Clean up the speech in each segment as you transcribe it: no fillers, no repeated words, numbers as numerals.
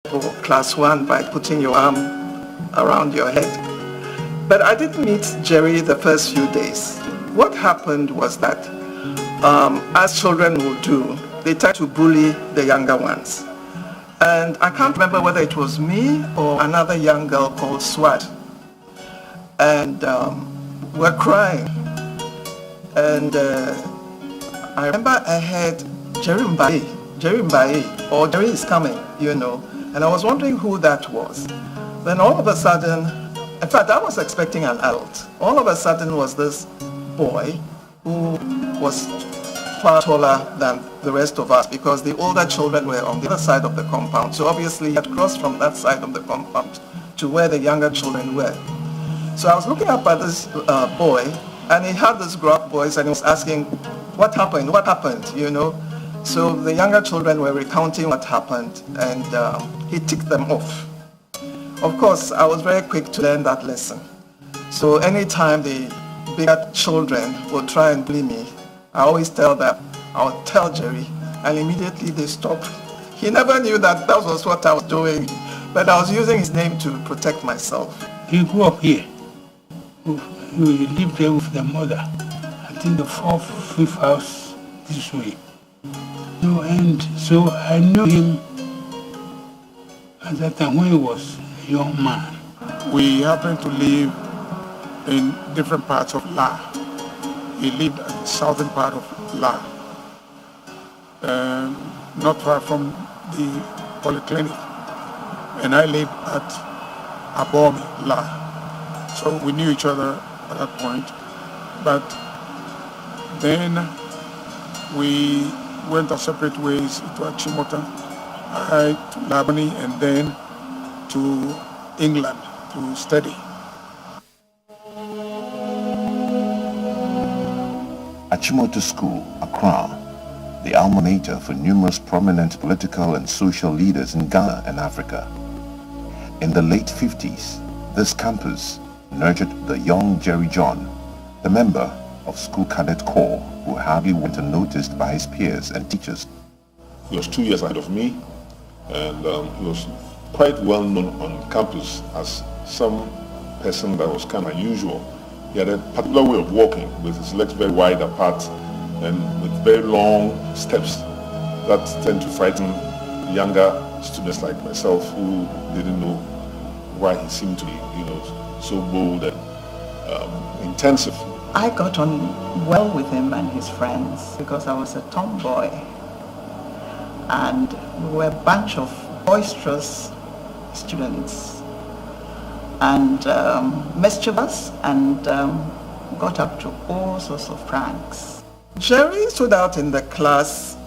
for class 1 by putting your arm around your head. But I didn't meet Jerry the first few days. What happened was that, as children will do, they tend to bully the younger ones. And I can't remember whether it was me or another young girl called Swat. And we're crying. And I remember I heard Jerry Mbaye, or Jerry is coming, And I was wondering who that was. Then all of a sudden, in fact, I was expecting an adult. All of a sudden was this boy who was far taller than the rest of us because the older children were on the other side of the compound. So obviously he had crossed from that side of the compound to where the younger children were. So I was looking up at this boy, and he had this gruff voice, and he was asking, what happened, So the younger children were recounting what happened, and he ticked them off. Of course, I was very quick to learn that lesson. So anytime the bigger children would try and bully me, I always tell them, I'll tell Jerry, and immediately they stop. He never knew that was what I was doing, but I was using his name to protect myself. He grew up here. He lived there with the mother. I think the 4th, 5th house this way. So I knew him at that time when he was a young man. We happened to live in different parts of La. He lived in the southern part of La, not far from the polyclinic. And I lived at Abomi, La. So we knew each other at that point. But then we went our separate ways to Achimota, I to Labani, and then to England to study. Achimota School, Accra, the alma mater for numerous prominent political and social leaders in Ghana and Africa. In the late 50s, this campus nurtured the young Jerry John, the member of School Cadet Corps who hardly went unnoticed by his peers and teachers. He was 2 years ahead of me, and he was quite well known on campus as some person that was kind of unusual. He had a particular way of walking with his legs very wide apart and with very long steps that tend to frighten younger students like myself who didn't know why he seemed to be, so bold and intensive. I got on well with him and his friends because I was a tomboy, and we were a bunch of boisterous students and mischievous, and got up to all sorts of pranks. Jerry stood out in the class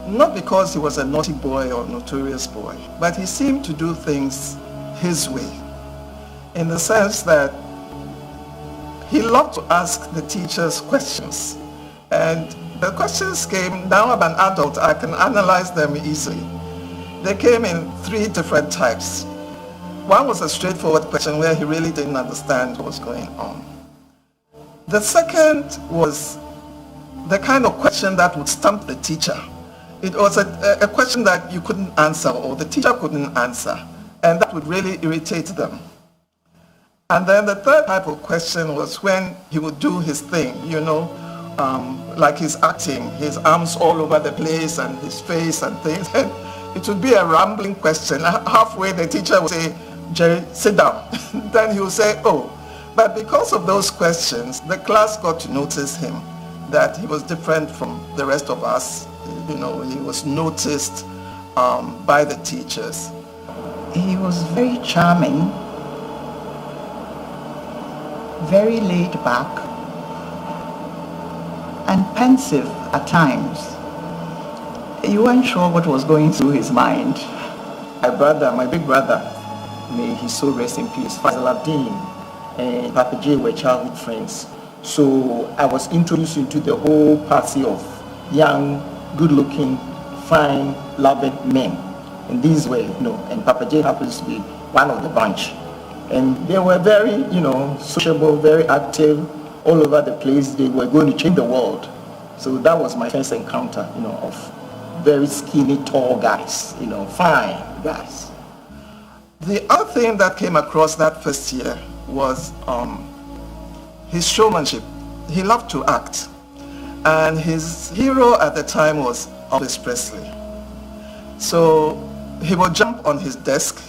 not because he was a naughty boy or notorious boy, but he seemed to do things his way, in the sense that he loved to ask the teachers questions. And the questions came, now I'm an adult, I can analyze them easily. They came in 3 different types. One was a straightforward question where he really didn't understand what was going on. The second was the kind of question that would stump the teacher. It was a question that you couldn't answer, or the teacher couldn't answer, and that would really irritate them. And then the third type of question was when he would do his thing, like he's acting, his arms all over the place and his face and things. And it would be a rambling question. Halfway the teacher would say, Jerry, sit down. Then he would say, oh. But because of those questions, the class got to notice him, that he was different from the rest of us. He was noticed by the teachers. He was very charming, very laid back, and pensive at times. You weren't sure what was going through his mind. My big brother, may he so rest in peace, Fazaladdin and Papa J were childhood friends. So I was introduced into the whole party of young, good-looking, fine, loving men. And these were, and Papa J happens to be one of the bunch. And they were very, sociable, very active, all over the place. They were going to change the world. So that was my first encounter, of very skinny, tall guys, fine guys. The other thing that came across that first year was his showmanship. He loved to act. And his hero at the time was Elvis Presley. So he would jump on his desk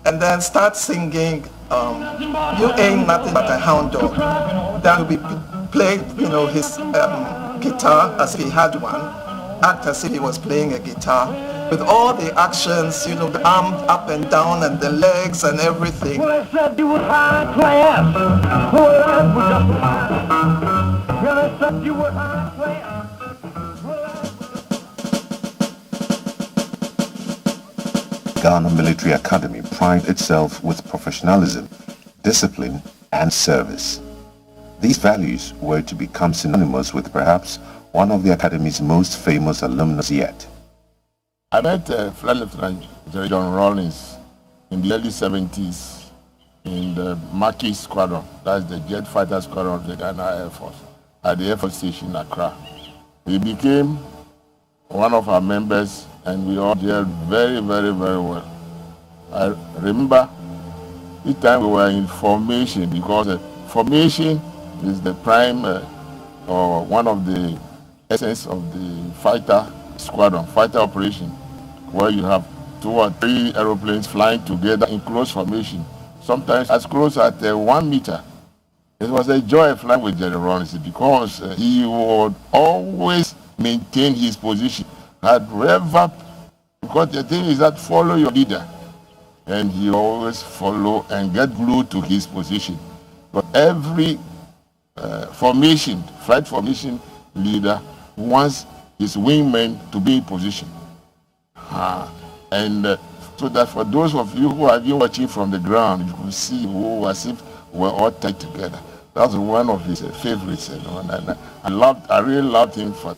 and then start singing, You Ain't Nothing But a Hound Dog. That would be played, his guitar as if he had one, act as if he was playing a guitar, with all the actions, the arm up and down and the legs and everything. Ghana Military Academy prides itself with professionalism, discipline, and service. These values were to become synonymous with perhaps one of the Academy's most famous alumnus yet. I met Flight Lieutenant John Rawlings in the early 70s in the Maquis Squadron, that's the jet fighter squadron of the Ghana Air Force, at the Air Force Station in Accra. He became one of our members and we all gelled very, very, very well. I remember each time we were in formation, because formation is the prime or one of the essence of the fighter squadron, fighter operation, where you have 2 or 3 aeroplanes flying together in close formation, sometimes as close as 1 meter. It was a joy flying with General Rawlings because he would always maintain his position. Because the thing is that follow your leader, and he always follow and get glued to his position. But every formation, flight formation leader wants his wingmen to be in position. So that for those of you who have been watching from the ground, you could see who as if we're all tied together. That's one of his favorites, and I really loved him for.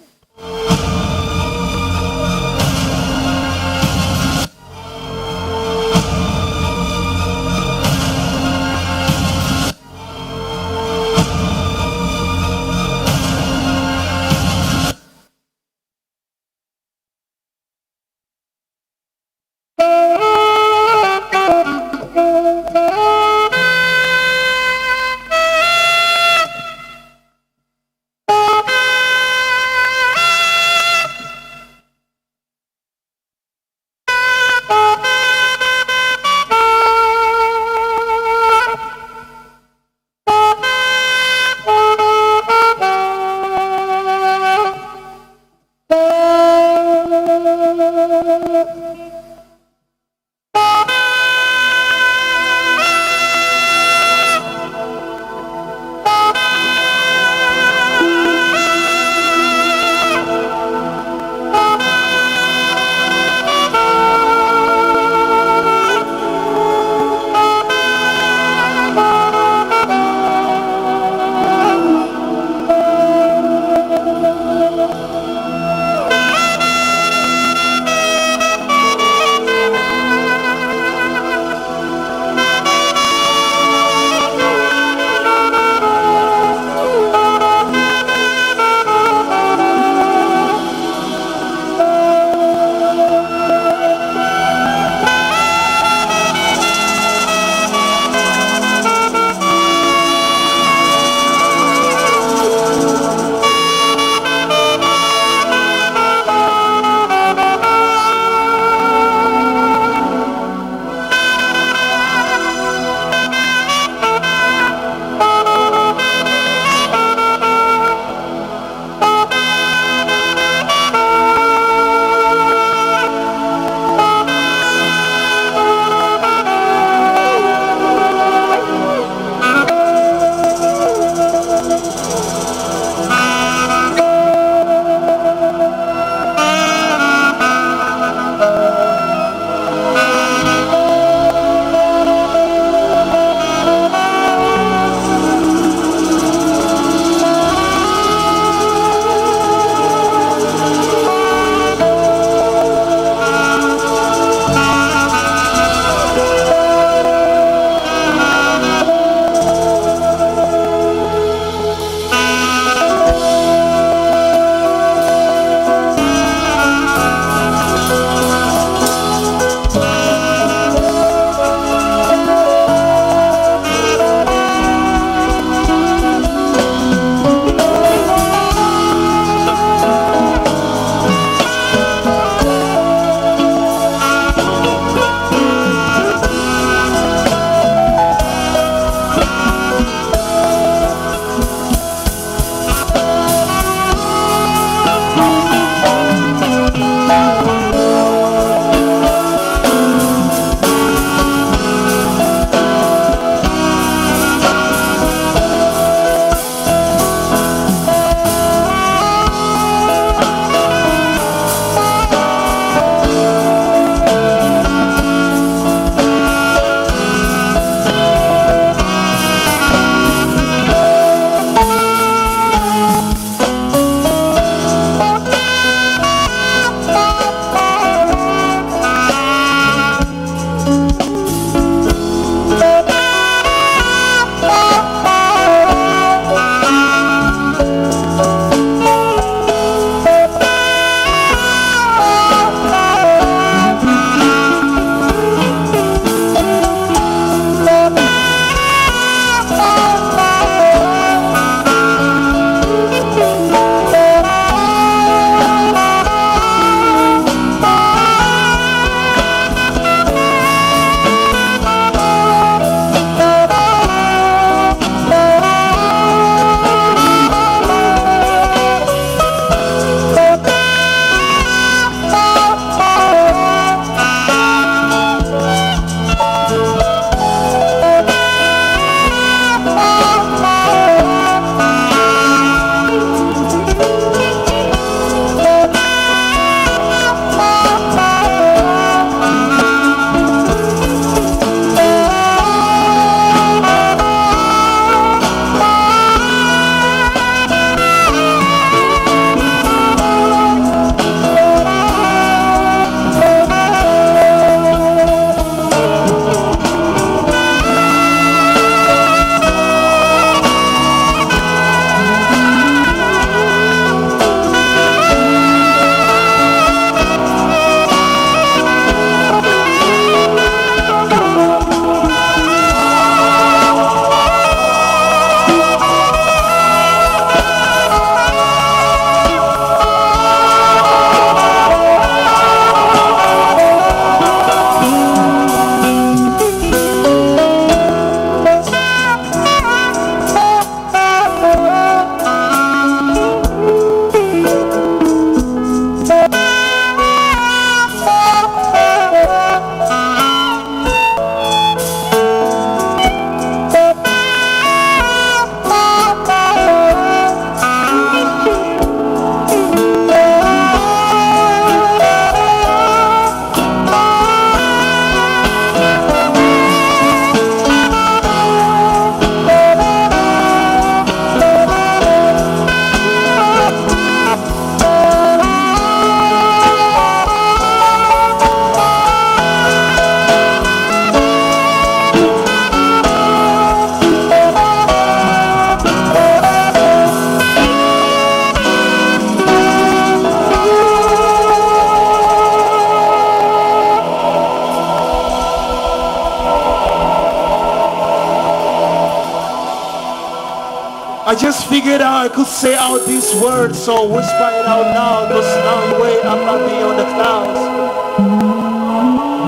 I just figured out I could say out these words, so whisper it out loud, cause now way I'm not beyond the clouds.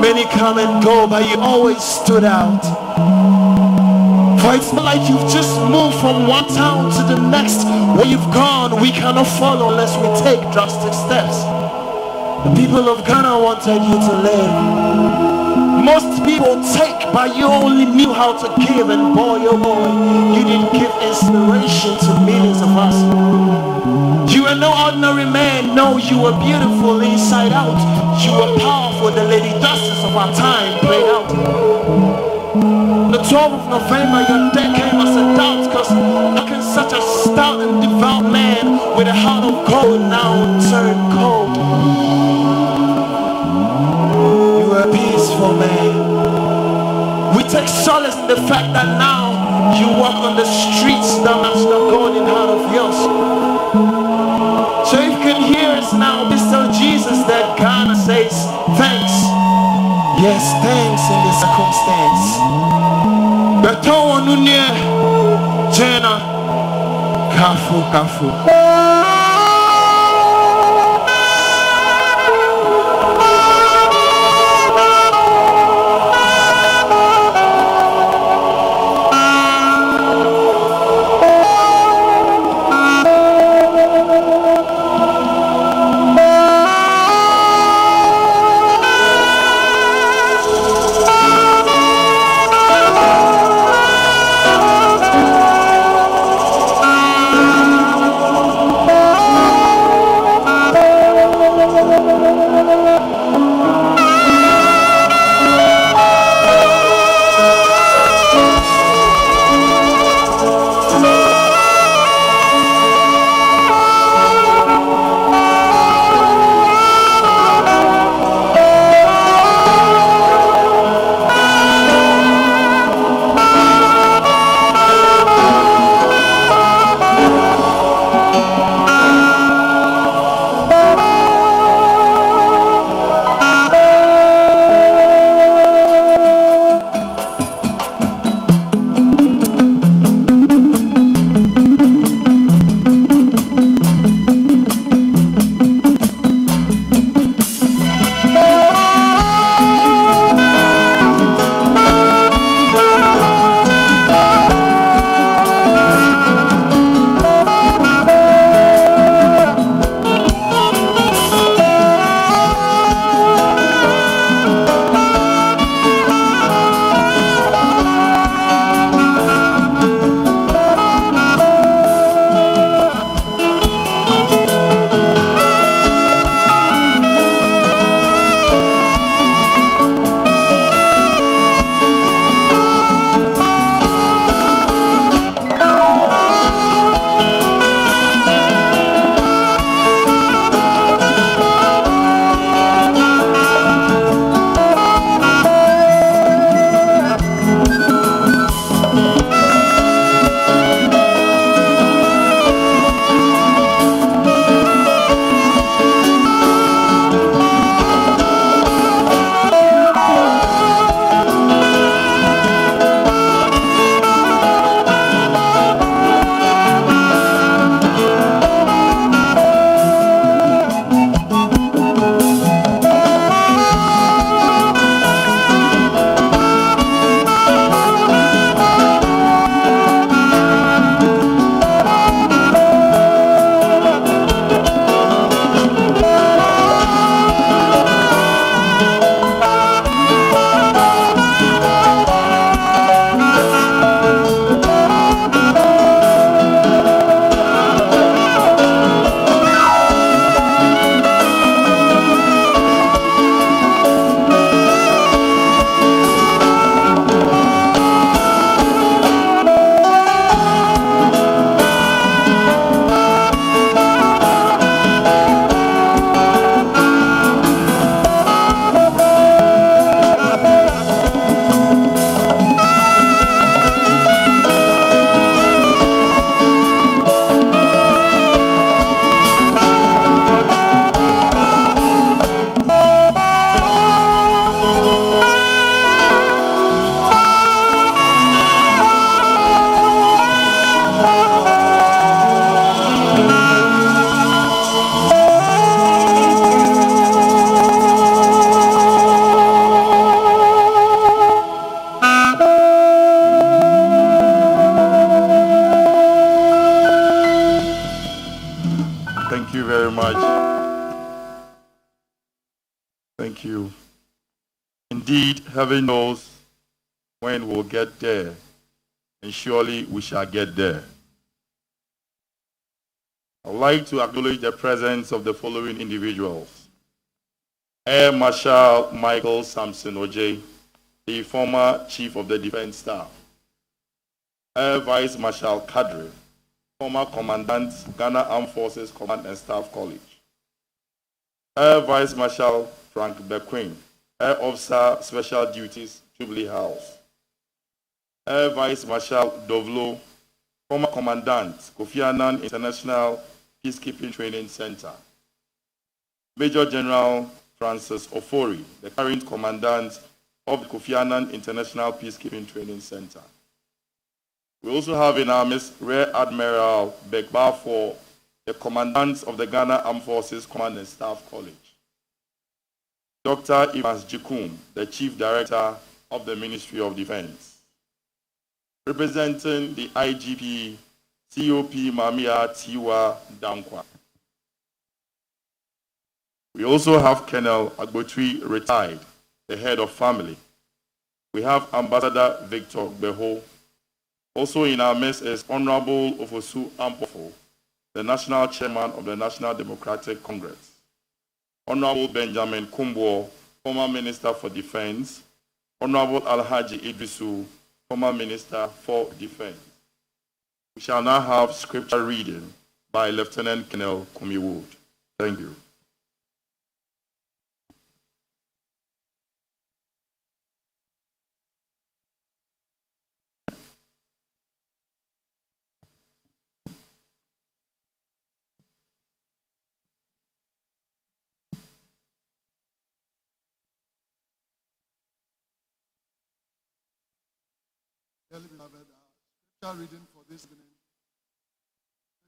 Many come and go, but you always stood out. For it's not like you've just moved from one town to the next. Where you've gone, we cannot follow unless we take drastic steps. The people of Ghana wanted you to live. Most people take, but you only knew how to give, and boy, oh boy, you didn't give inspiration to millions of us. You were no ordinary man, no, you were beautiful inside out. You were powerful, the Lady Justice of our time played out. The 12th of November, your death came as a doubt, cause how can such a stout and devout man with a heart of gold now turn cold? You were a peaceful man. We take solace in the fact that now you walk on the streets that match the golden heart of yours. So if you can hear us now, please tell Jesus that Ghana says thanks. Yes, thanks in this circumstance. Beto Onunie, Jenna, Kafu, Kafu. Indeed, heaven knows when we'll get there, and surely we shall get there. I would like to acknowledge the presence of the following individuals. Air Marshal Michael Sampson Ojay, the former Chief of the Defense Staff. Air Vice Marshal Kadri, former Commandant, Ghana Armed Forces Command and Staff College. Air Vice Marshal Frank Bequin, Air Officer Special Duties, Jubilee House. Air Vice Marshal Dovlo, former Commandant, Kofi Annan International Peacekeeping Training Center. Major General Francis Ofori, the current Commandant of the Kofi Annan International Peacekeeping Training Center. We also have in our midst Rear Admiral Bekbafor, the Commandant of the Ghana Armed Forces Command and Staff College. Dr. Evans Jikum, the Chief Director of the Ministry of Defense. Representing the IGP, COP Mamia Tiwa Dankwa. We also have Colonel Agbotri retired, the head of family. We have Ambassador Victor Beho. Also in our midst is Honorable Ofosu Ampofo, the National Chairman of the National Democratic Congress. Honorable Benjamin Kumbo, former Minister for Defense. Honorable Alhaji Idrisu, former Minister for Defense. We shall now have scripture reading by Lieutenant Colonel Kumi Wood. Thank you. Dearly beloved, scripture reading for this evening,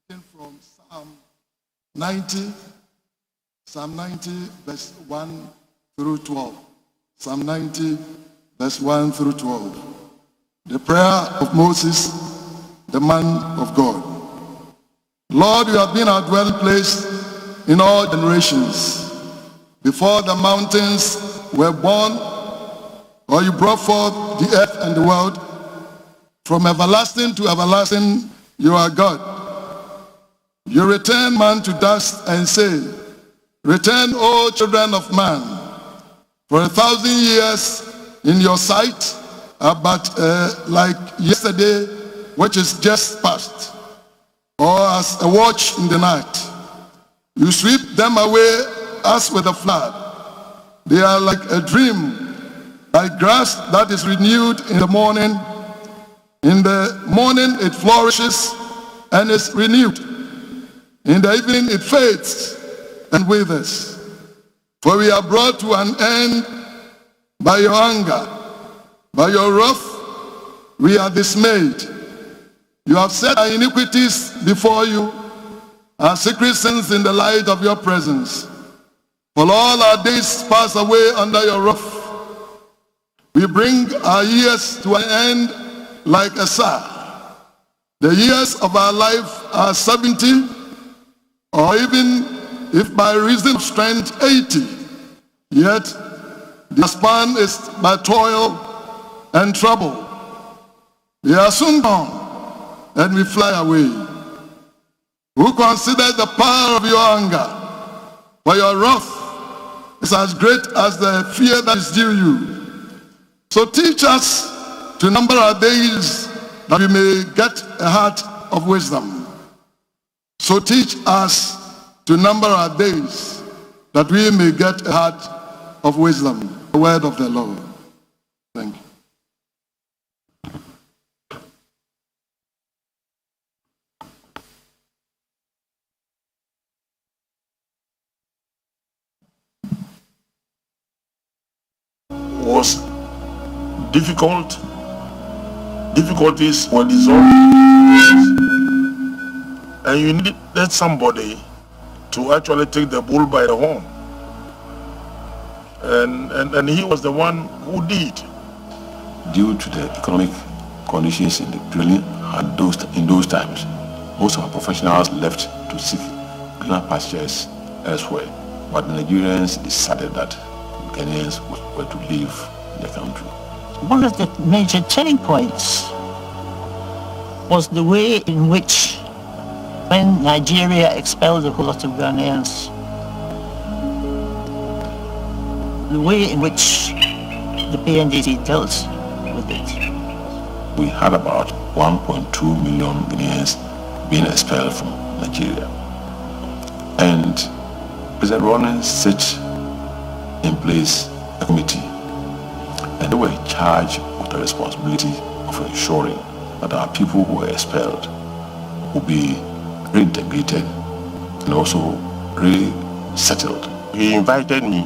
taken from Psalm 90, verse 1 through 12. Psalm 90, verse 1 through 12. The prayer of Moses, the man of God. Lord, you have been our dwelling place in all generations. Before the mountains were born, or you brought forth the earth and the world, from everlasting to everlasting, you are God. You return man to dust and say, return, O children of man. For 1,000 years in your sight are but like yesterday, which is just past, or as a watch in the night. You sweep them away as with a flood. They are like a dream, like grass that is renewed in the morning. In the morning it flourishes and is renewed. In the evening it fades and withers. For we are brought to an end by your anger. By your wrath we are dismayed. You have set our iniquities before you, our secret sins in the light of your presence. For all our days pass away under your wrath. We bring our years to an end like a sigh. The years of our life are 70, or even if by reason of strength 80, yet the span is by toil and trouble. They are soon gone, and we fly away. Who considers the power of your anger? For your wrath is as great as the fear that is due you. So teach us to number our days, that we may get a heart of wisdom. So teach us to number our days, that we may get a heart of wisdom. The word of the Lord. Thank you. Was difficult. Difficulties were dissolved, and you needed somebody to actually take the bull by the horn, and he was the one who did. Due to the economic conditions in the drilling in those times, most of our professionals left to seek greener pastures elsewhere. But the Nigerians decided that Ghanaians were to leave the country. One of the major turning points was the way in which, when Nigeria expelled a whole lot of Ghanaians, the way in which the PNDC dealt with it. We had about 1.2 million Ghanaians being expelled from Nigeria. And President Rawlings set in place a committee, and they were charged with the responsibility of ensuring that our people who were expelled would be reintegrated and also resettled. He invited me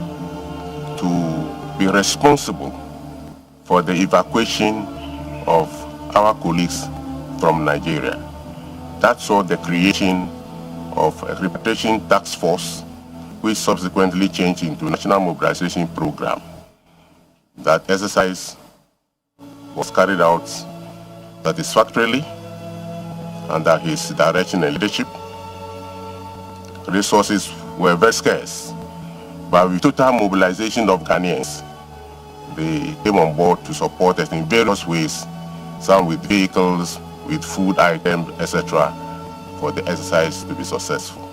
to be responsible for the evacuation of our colleagues from Nigeria. That saw the creation of a repatriation task force, which subsequently changed into National Mobilization Program. That exercise was carried out satisfactorily under his direction and leadership. Resources were very scarce, but with total mobilization of Ghanaians, they came on board to support us in various ways, some with vehicles, with food items, etc., for the exercise to be successful.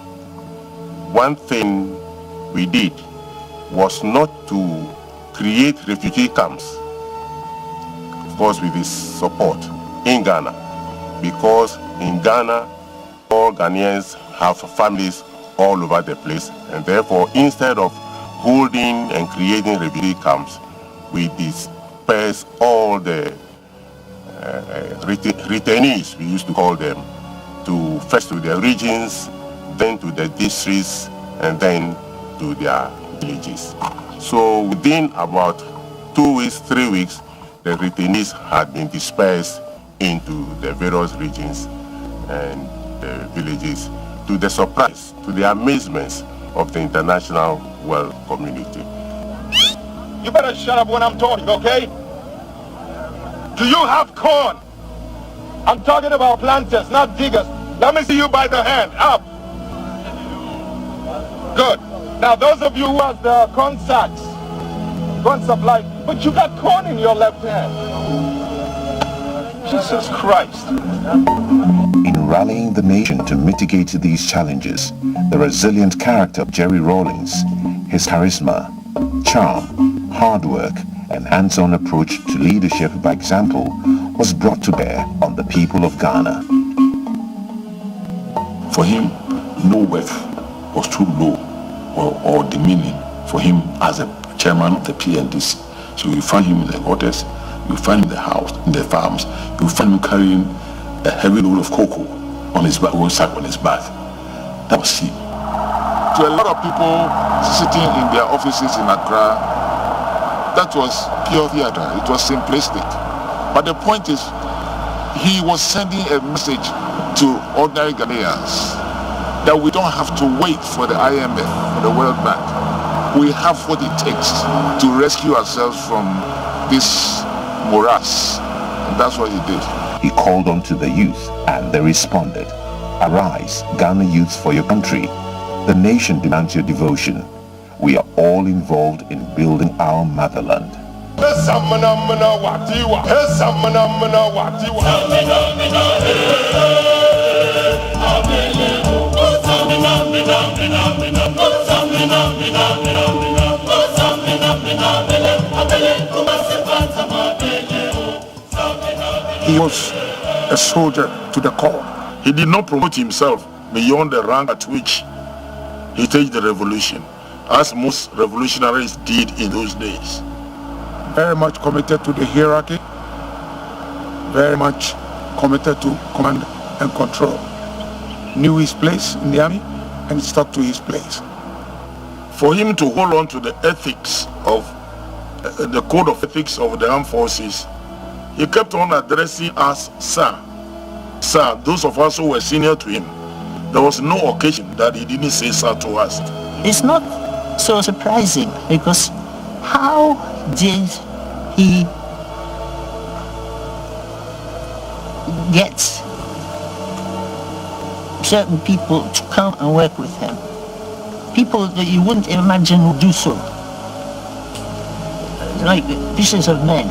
One thing we did was not to create refugee camps, of course with his support, in Ghana, because in Ghana, all Ghanaians have families all over the place, and therefore instead of holding and creating refugee camps, we disperse all the returnees, we used to call them, to first to their regions, then to the districts, and then to their villages. So within about 2 weeks, 3 weeks, the returnees had been dispersed into the various regions and the villages, to the surprise, to the amazement of the international world community. You better shut up when I'm talking, okay? Do you have corn? I'm talking about planters, not diggers. Let me see you by the hand. Up. Good. Now those of you who have the corn sacks, corn supply, but you got corn in your left hand. Jesus Christ. In rallying the nation to mitigate these challenges, the resilient character of Jerry Rawlings, his charisma, charm, hard work, and hands-on approach to leadership by example was brought to bear on the people of Ghana. For him, no work was too low or demeaning for him as a chairman of the PNDC. So you find him in the quarters, you find him in the house, in the farms, you find him carrying a heavy load of cocoa on his back, one sack on his back. That was him. To a lot of people sitting in their offices in Accra, that was pure theater. It was simplistic. But the point is, he was sending a message to ordinary Ghanaians that we don't have to wait for the IMF, for the World Bank. We have what it takes to rescue ourselves from this morass. And that's what he did. He called on to the youth, and they responded. Arise, Ghana youths, for your country. The nation demands your devotion. We are all involved in building our motherland. He was a soldier to the core. He did not promote himself beyond the rank at which he staged the revolution, as most revolutionaries did in those days. Very much committed to the hierarchy, very much committed to command and control. Knew his place in the army and stuck to his place. For him to hold on to the ethics of the code of ethics of the armed forces, he kept on addressing us sir. Sir, those of us who were senior to him, there was no occasion that he didn't say sir to us. It's not so surprising, because how did he get certain people to come and work with him? People that you wouldn't imagine would do so. like pieces of men.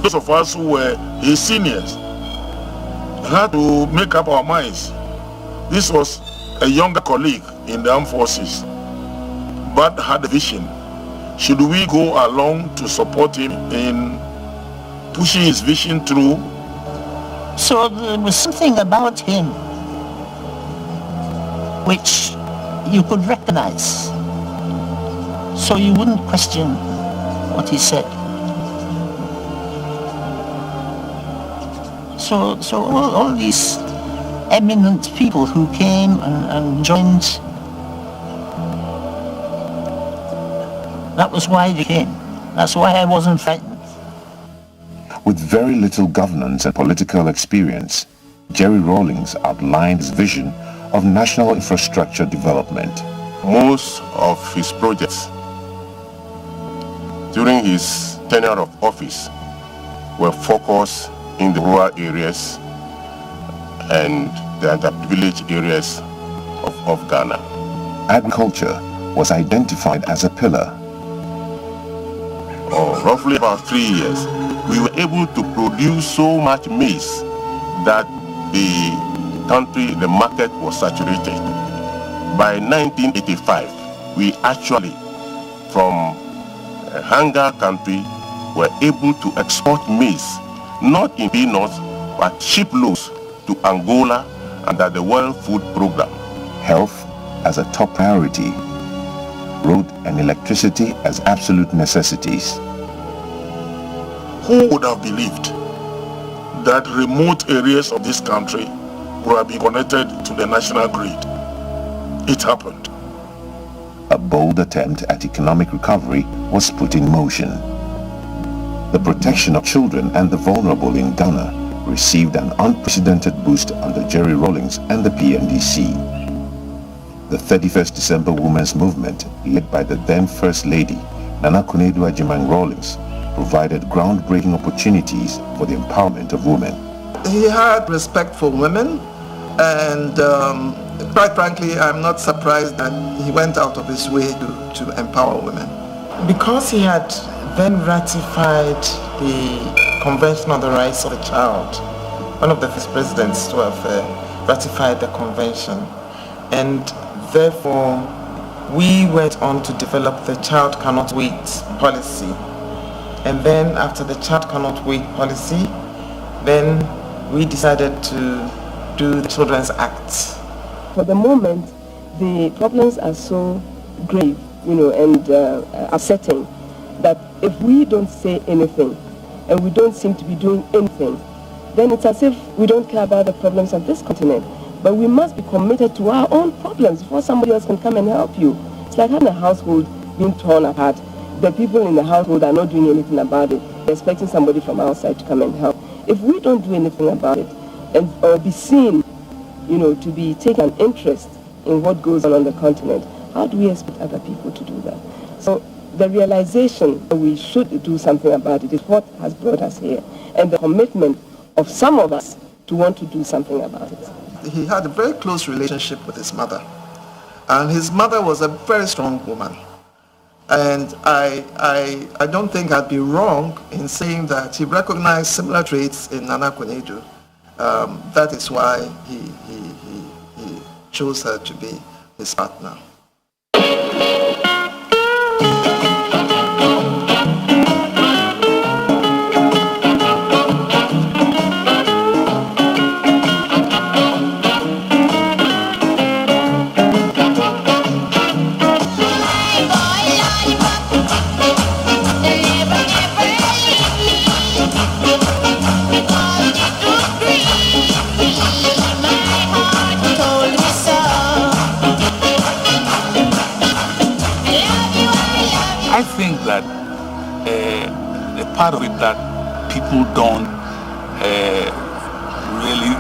Those of us who were his seniors had to make up our minds. This was a younger colleague in the armed forces, but had a vision. Should we go along to support him in pushing his vision through? So there was something about him which you could recognize, so you wouldn't question what he said. So all these eminent people who came and joined, that was why they came. That's why I wasn't frightened. With very little governance and political experience, Jerry Rawlings outlined his vision of national infrastructure development. Most of his projects during his tenure of office were focused in the rural areas and the underprivileged areas of Ghana. Agriculture was identified as a pillar. Roughly about 3 years, we were able to produce so much maize that the market was saturated. By 1985, we actually, from a hunger country, were able to export maize, not in peanuts, but shiploads to Angola under the World Food Program. Health as a top priority, road and electricity as absolute necessities. Who would have believed that remote areas of this country would have been connected to the national grid? It happened. A bold attempt at economic recovery was put in motion. The protection of children and the vulnerable in Ghana received an unprecedented boost under Jerry Rawlings and the PNDC. The 31st December Women's Movement, led by the then First Lady, Nana Konadu Agyeman Rawlings, provided groundbreaking opportunities for the empowerment of women. He had respect for women, and quite frankly, I'm not surprised that he went out of his way to empower women. Because he had then ratified the Convention on the Rights of the Child, one of the first presidents to have ratified the convention, and therefore we went on to develop the Child Cannot Wait policy. And then after the Child Cannot Wait policy, then we decided to do the Children's Act. For the moment, the problems are so grave, and upsetting, that if we don't say anything and we don't seem to be doing anything, then it's as if we don't care about the problems of this continent. But we must be committed to our own problems before somebody else can come and help you. It's like having a household being torn apart. The people in the household are not doing anything about it. They're expecting somebody from outside to come and help. If we don't do anything about it, or be seen, to be taking an interest in what goes on the continent, how do we expect other people to do that? So the realization that we should do something about it is what has brought us here, and the commitment of some of us to want to do something about it. He had a very close relationship with his mother, and his mother was a very strong woman. And I don't think I'd be wrong in saying that he recognized similar traits in Nana Konadu. That is why he chose her to be his partner. Part of it that people don't really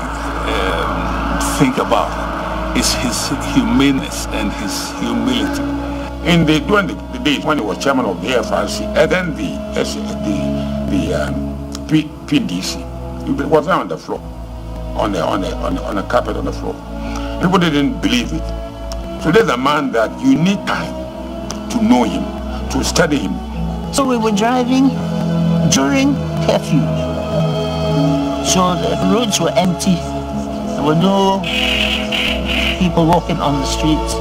think about is his humaneness and his humility. During the days when he was chairman of the FRC and then the PDC, he was down on the floor, on the carpet on the floor. People didn't believe it. So there's a man that you need time to know him, to study him, So we were driving during curfew. So the roads were empty. There were no people walking on the streets.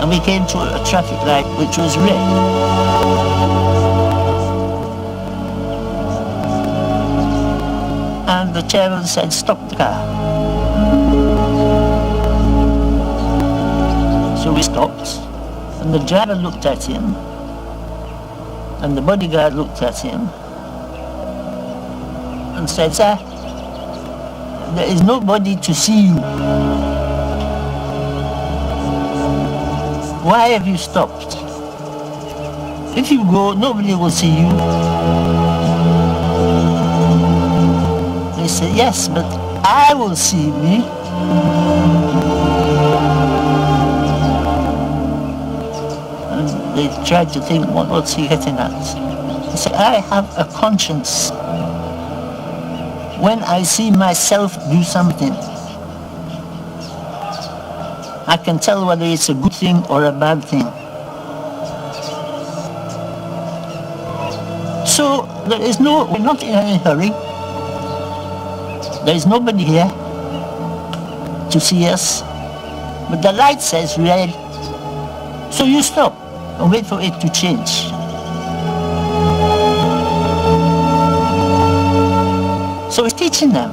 And we came to a traffic light which was red. And the chairman said, stop the car. So we stopped, and the driver looked at him, and the bodyguard looked at him, and said, sir, there is nobody to see you. Why have you stopped? If you go, nobody will see you. They said, yes, but I will see me. And they tried to think, what's he getting at? He said, I have a conscience. When I see myself do something, I can tell whether it's a good thing or a bad thing. So we're not in any hurry. There is nobody here to see us, but the light says red, so you stop and wait for it to change. So it's teaching them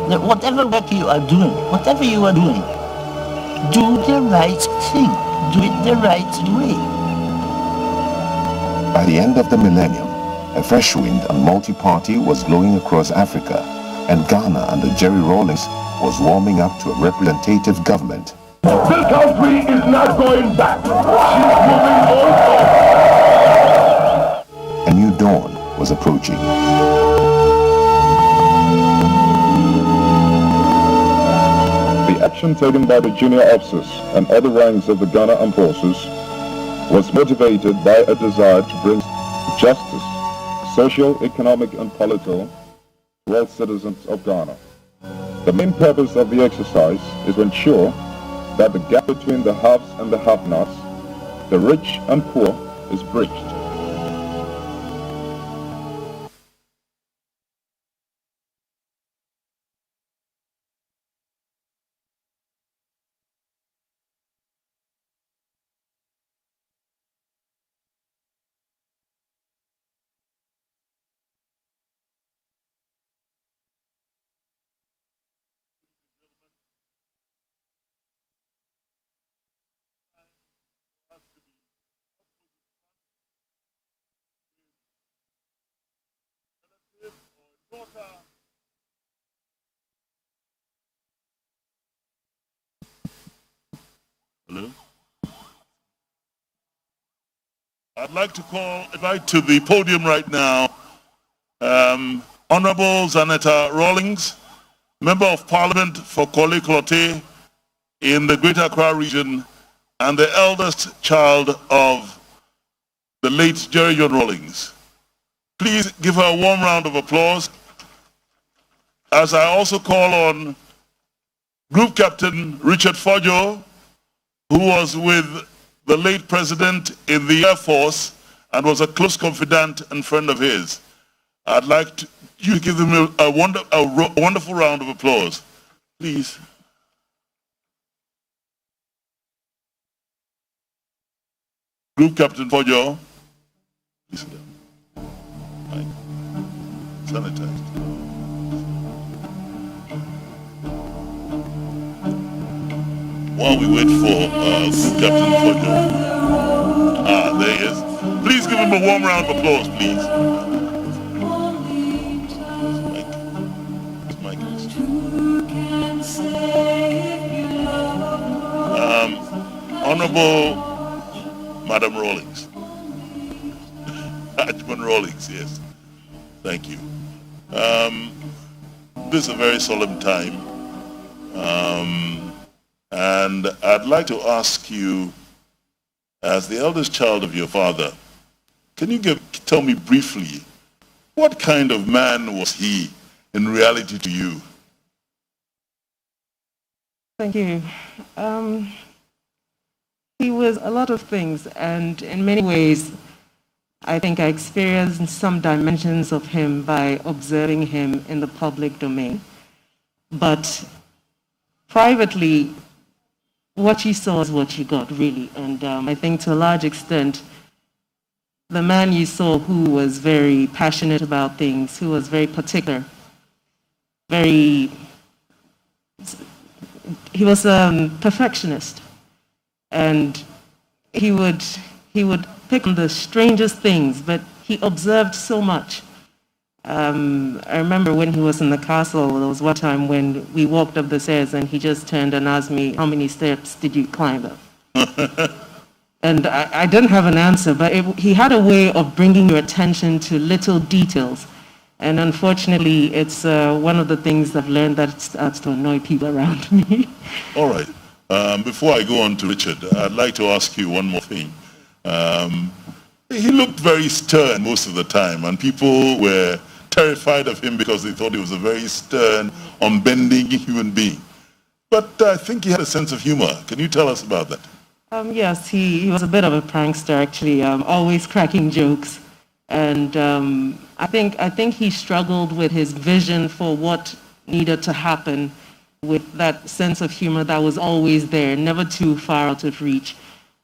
that whatever work you are doing, whatever you are doing, do the right thing, do it the right way. By the end of the millennium, a fresh wind and multi-party was blowing across Africa, and Ghana under Jerry Rawlings was warming up to a representative government. This country is not going back. She's moving on. A new dawn was approaching. The action taken by the junior officers and other ranks of the Ghana Armed Forces was motivated by a desire to bring justice, social, economic, and political to all citizens of Ghana. The main purpose of the exercise is to ensure that the gap between the haves and the have-nots, the rich and poor, is bridged. Hello? I'd like to invite to the podium right now Honorable Zanetta Rawlings, Member of Parliament for Korle Klottey in the Greater Accra region and the eldest child of the late Jerry John Rawlings. Please give her a warm round of applause as I also call on Group Captain Richard Fojo, who was with the late president in the Air Force and was a close confidant and friend of his. I'd like you to give them a wonderful round of applause. Please. Group Captain Fojo. Please sit down. Right. Sanitized. While we wait for Captain Fojo. There he is. Please give him a warm round of applause, please. Honorable Madam Rawlings. Adjutant Rawlings, yes. Thank you. This is a very solemn time. And I'd like to ask you, as the eldest child of your father, can you tell me briefly, what kind of man was he in reality to you? He was a lot of things, and in many ways, I think I experienced some dimensions of him by observing him in the public domain. But privately, what you saw is what you got, really. And I think to a large extent, the man you saw who was very passionate about things, who was very particular, he was a perfectionist. And he would pick on the strangest things, but he observed so much. I remember when he was in the castle, there was one time when we walked up the stairs and he just turned and asked me, how many steps did you climb up? And I didn't have an answer, but he had a way of bringing your attention to little details. And unfortunately, it's one of the things I've learned that starts to annoy people around me. All right. Before I go on to Richard, I'd like to ask you one more thing. He looked very stern most of the time, and people were terrified of him because they thought he was a very stern, unbending human being. But I think he had a sense of humor. Can you tell us about that? Yes, he was a bit of a prankster, actually, always cracking jokes. And I think he struggled with his vision for what needed to happen, with that sense of humor that was always there, never too far out of reach.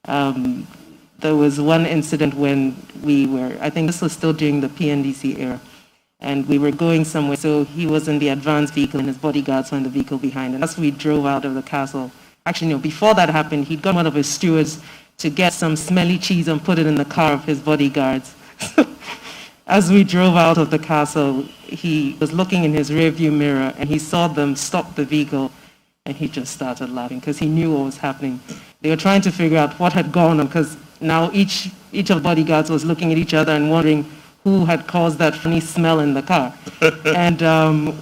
There was one incident when I think this was still during the PNDC era, and we were going somewhere, so he was in the advanced vehicle and his bodyguards were in the vehicle behind, and as we drove out of the castle, actually no, before that happened, he'd got one of his stewards to get some smelly cheese and put it in the car of his bodyguards. As we drove out of the castle, he was looking in his rearview mirror and he saw them stop the vehicle and he just started laughing because he knew what was happening. They were trying to figure out what had gone on because now each of the bodyguards was looking at each other and wondering who had caused that funny smell in the car. And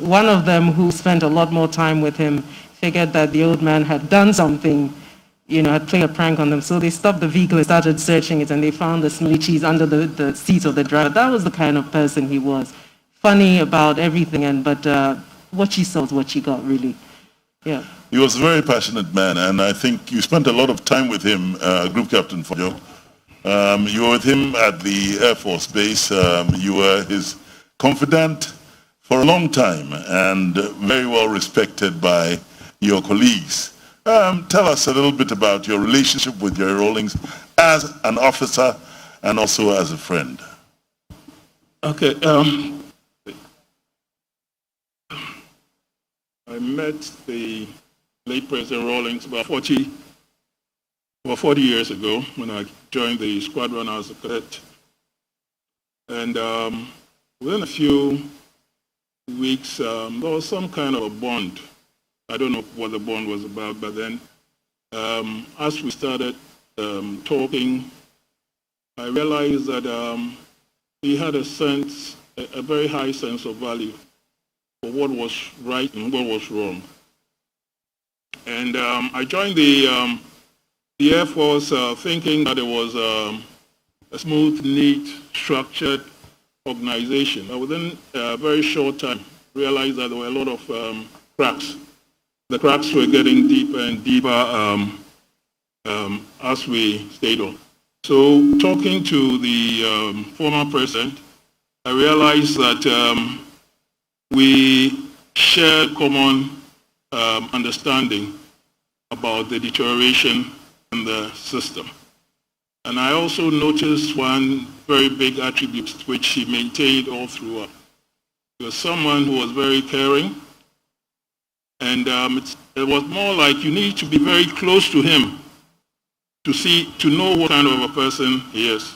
one of them, who spent a lot more time with him, figured that the old man had done something, had played a prank on them. So they stopped the vehicle and started searching it, and they found the smelly cheese under the seat of the driver. That was the kind of person he was. Funny about everything, but what you saw is what you got, really. Yeah. He was a very passionate man, and I think you spent a lot of time with him, Group Captain Fojo. You were with him at the Air Force Base. You were his confidant for a long time, and very well respected by your colleagues. Tell us a little bit about your relationship with Jerry Rawlings as an officer and also as a friend. Okay. I met the late President Rawlings about 40 years ago when I joined the squadron as a cadet. And within a few weeks, there was some kind of a bond. I don't know what the bond was about, but then as we started talking, I realized that he had a very high sense of value for what was right and what was wrong. And I joined the Air Force thinking that it was a smooth, neat, structured organization. But within a very short time, realized that there were a lot of cracks. The cracks were getting deeper and deeper as we stayed on. So talking to the former president, I realized that we shared common understanding about the deterioration in the system. And I also noticed one very big attribute which he maintained all throughout. He was someone who was very caring, and it was more like you need to be very close to him to know what kind of a person he is.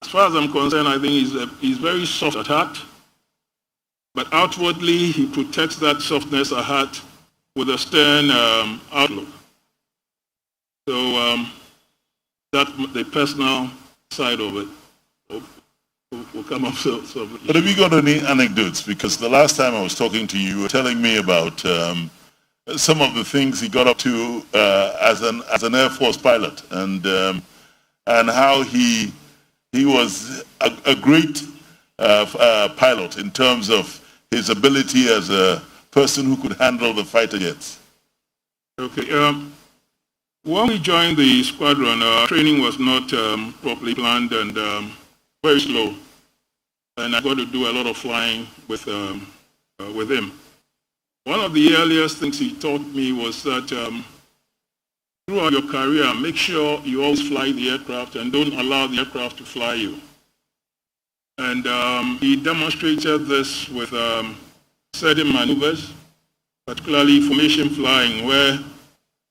As far as I'm concerned, I think he's very soft at heart, but outwardly he protects that softness at heart with a stern outlook. So that's the personal side of it. Will come up. But have you got any anecdotes? Because the last time I was talking to you, you were telling me about some of the things he got up to as an Air Force pilot, and how he was a great pilot in terms of his ability as a person who could handle the fighter jets. Okay. When we joined the squadron, our training was not properly planned and very slow. And I got to do a lot of flying with him. One of the earliest things he taught me was that throughout your career, make sure you always fly the aircraft and don't allow the aircraft to fly you. And he demonstrated this with certain maneuvers, particularly formation flying, where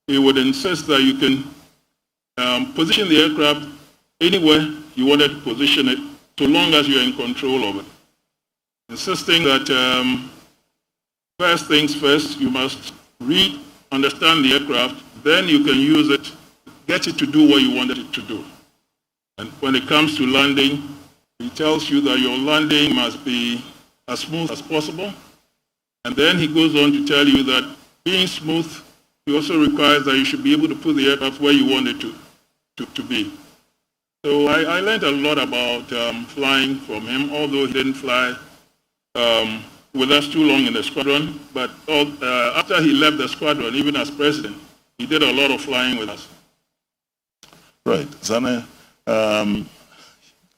he would insist that you can position the aircraft anywhere you wanted to position it, so long as you're in control of it. Insisting that first things first, you must read, understand the aircraft, then you can use it, get it to do what you wanted it to do. And when it comes to landing, he tells you that your landing must be as smooth as possible. And then he goes on to tell you that being smooth, he also requires that you should be able to put the aircraft where you want it to be. So I learned a lot about flying from him, although he didn't fly with us too long in the squadron. But after he left the squadron, even as president, he did a lot of flying with us. Right. Zane,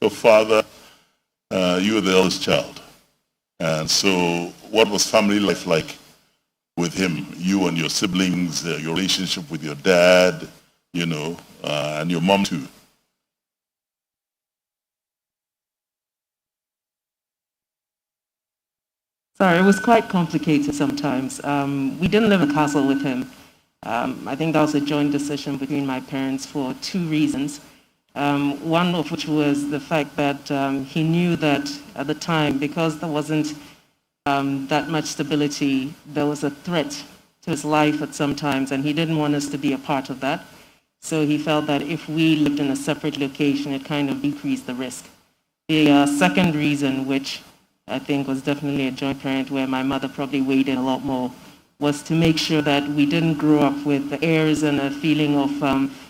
your father, you were the eldest child. And so what was family life like with him? You and your siblings, your relationship with your dad, and your mom too. Sorry, it was quite complicated sometimes. We didn't live in a castle with him. I think that was a joint decision between my parents for two reasons. One of which was the fact that he knew that at the time, because there wasn't that much stability, there was a threat to his life at some times, and he didn't want us to be a part of that. So he felt that if we lived in a separate location, it kind of decreased the risk. The second reason, which I think was definitely a joint parent where my mother probably weighed in a lot more, was to make sure that we didn't grow up with the airs and a feeling of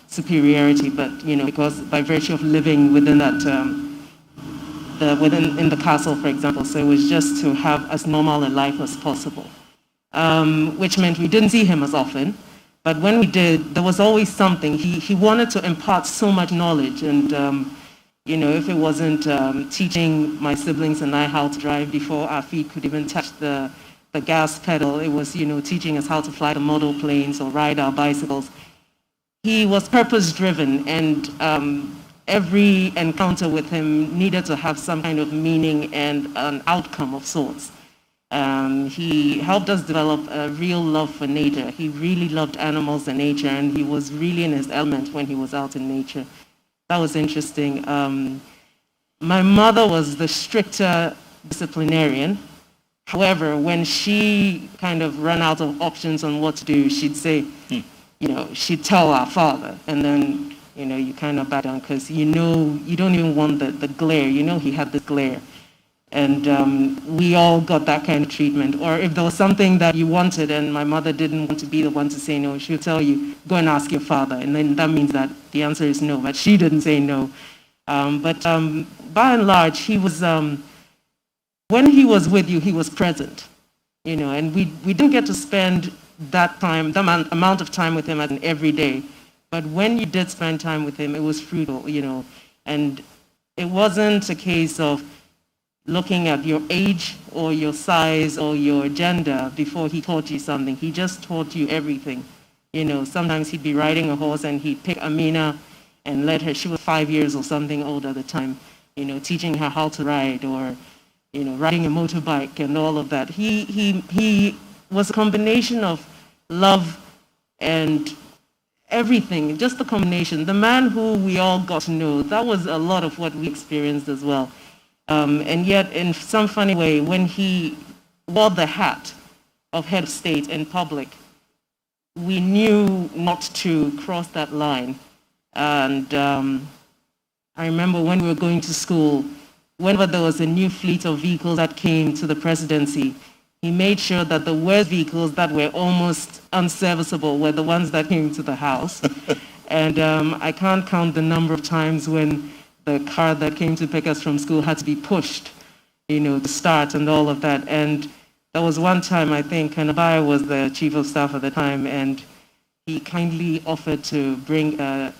superiority, but because by virtue of living within that, in the castle, for example, so it was just to have as normal a life as possible, which meant we didn't see him as often. But when we did, there was always something. He wanted to impart so much knowledge, and if it wasn't teaching my siblings and I how to drive before our feet could even touch the gas pedal, it was teaching us how to fly the model planes or ride our bicycles. He was purpose-driven, and every encounter with him needed to have some kind of meaning and an outcome of sorts. He helped us develop a real love for nature. He really loved animals and nature, and he was really in his element when he was out in nature. That was interesting. My mother was the stricter disciplinarian. However, when she kind of ran out of options on what to do, she'd say, she'd tell our father, and then, you kind of back down because you don't even want the glare. He had the glare. And we all got that kind of treatment. Or if there was something that you wanted and my mother didn't want to be the one to say no, she'll tell you, go and ask your father. And then that means that the answer is no, but she didn't say no. But by and large, he was, when he was with you, he was present. And we didn't get to spend that amount of time with him every day. But when you did spend time with him, it was fruitful, And it wasn't a case of looking at your age or your size or your gender before he taught you something. He just taught you everything. Sometimes he'd be riding a horse and he'd pick Amina and let her, she was 5 years or something old at the time, teaching her how to ride, or, riding a motorbike and all of that. He was a combination of love and everything, just the combination. The man who we all got to know, that was a lot of what we experienced as well. And yet, in some funny way, when he wore the hat of head of state in public, we knew not to cross that line. And I remember when we were going to school, whenever there was a new fleet of vehicles that came to the presidency, he made sure that the worst vehicles that were almost unserviceable were the ones that came to the house. And I can't count the number of times when the car that came to pick us from school had to be pushed, to start and all of that. And there was one time, I think, Kanabaya was the chief of staff at the time, and he kindly offered to bring a